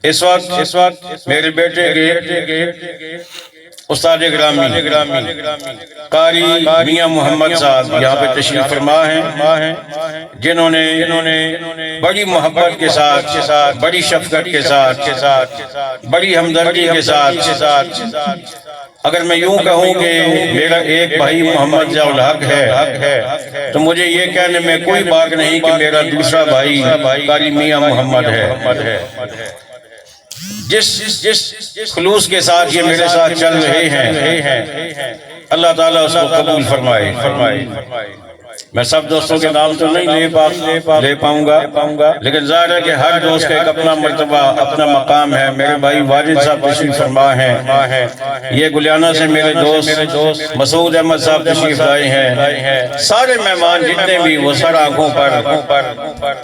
اس وقت میرے بیٹے کے استاد گرامی قاری میاں محمد صاحب یہاں پہ تشریف فرما ہیں، جنہوں نے بڑی محبت کے ساتھ، بڑی شفقت کے ساتھ، بڑی ہمدردی کے ساتھ، اگر میں یوں کہوں کہ میرا ایک بھائی محمد ضیاء الحق ہے تو مجھے یہ کہنے میں کوئی بات نہیں کہ میرا دوسرا بھائی قاری میاں محمد ہے۔ جس خلوص کے ساتھ یہ میرے ساتھ چل رہے ہیں، اللہ تعالیٰ اس کو قبول فرمائے۔ میں سب دوستوں کے نام تو نہیں لے پاؤں گا، لیکن ظاہر ہے کہ ہر دوست کا ایک اپنا مرتبہ، اپنا مقام ہے۔ میرے بھائی واجد صاحب تشریف فرما ہیں، یہ گلیانہ سے میرے دوست مسعود احمد صاحب تشریف لائے ہیں، سارے مہمان جتنے بھی وہ سر آنکھوں پر۔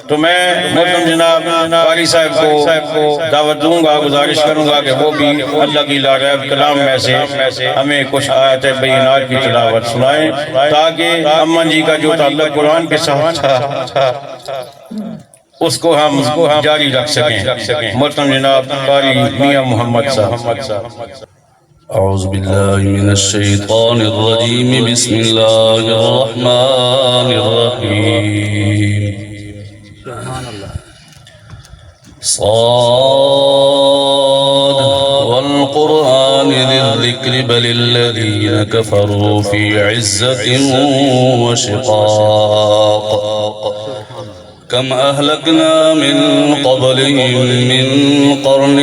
تو میں محترم جناب قاری صاحب کو دعوت دوں گا، گزارش کروں گا کہ وہ بھی اللہ کی لارب کلام میں سے ہمیں کچھ آیات بینات کی تلاوت سنائیں، تاکہ امن جی کا جو تعلق قرآن کے ساتھ تھا اس کو ہم جاری رکھ سکیں۔ محترم جناب قاری میاں محمد صاحب۔ اعوذ باللہ من الشیطان الرجیم، بسم اللہ الرحمن الرحیم۔ صاد والقرآن ذی الذکر بل الذین کفروا فی عزت وشقاق، کم اہلکنا من قبلهم من قرن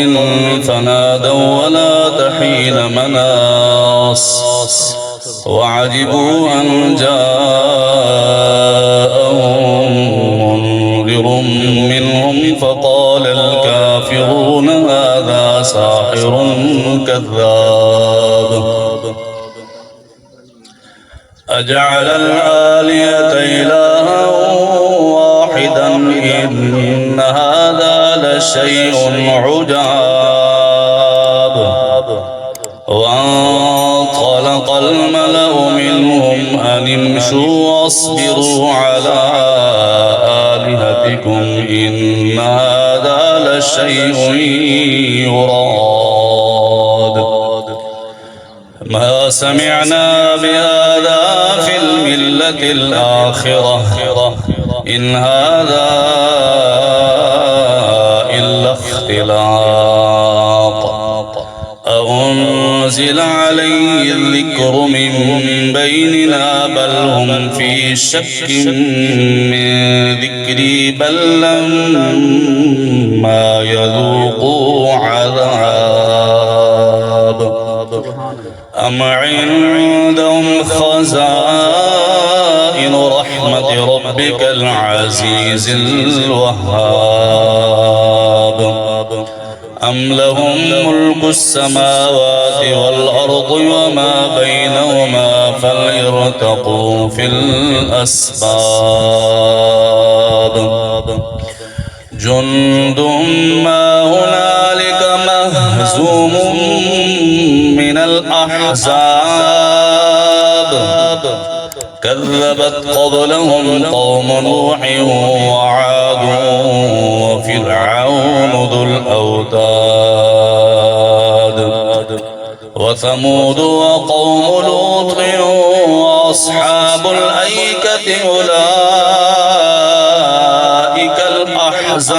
فنادوا ولا تحین مناص، وعجبوا ان جاءهم منذر منهم فقال الكافرون هذا ساحر كذاب، أجعل الآلهة إلها واحدا إن هذا لشيء عجاب، وانطلق الملأ منهم أن امشوا واصبروا على آلهتكم إن هذا لشيء يراد، ما سمعنا بهذا في الملة الآخرة إن هذا إلا اختلاق، أنزل عليه الذكر من بيننا بل هم في شك من ذكري بل لما يذوقوا عذاب، أم عندهم خزائن رحمة ربك العزيز الوهاب، أم لهم ملك السماوات والأرض وما بينهما فليرتقوا في الأسباب، جند ما هنالك مهزوم من الأحزاب، كذبت قبلهم قوم نوح وعاد وفرعون ذو الأوتاد، وثمود وقوم لوط وأصحاب الأيكة أولئك الأحزاب،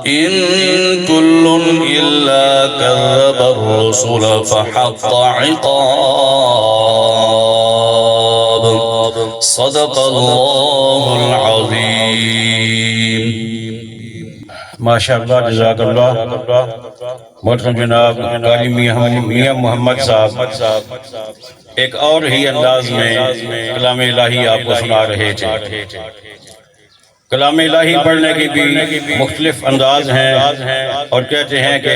إن كل إلا كذب الرسل فحق عقاب، صدق اللہ العظیم۔ ماشاءاللہ، جزاک اللہ۔ محترم جناب قاری میاں محمد صاحب ایک اور ہی انداز میں کلام الہی آپ کو سنا رہے تھے۔ کلام الہی پڑھنے کی بھی مختلف انداز ہیں، اور کہتے ہیں کہ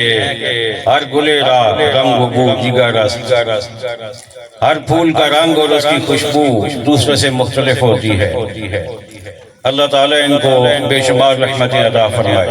ہر گلے را رنگ و بو جگر است، ہر پھول کا رنگ اور اس کی خوشبو دوسرے سے مختلف ہوتی ہے۔ اللہ تعالیٰ ان کو بے شمار رحمتیں عطا فرمائے۔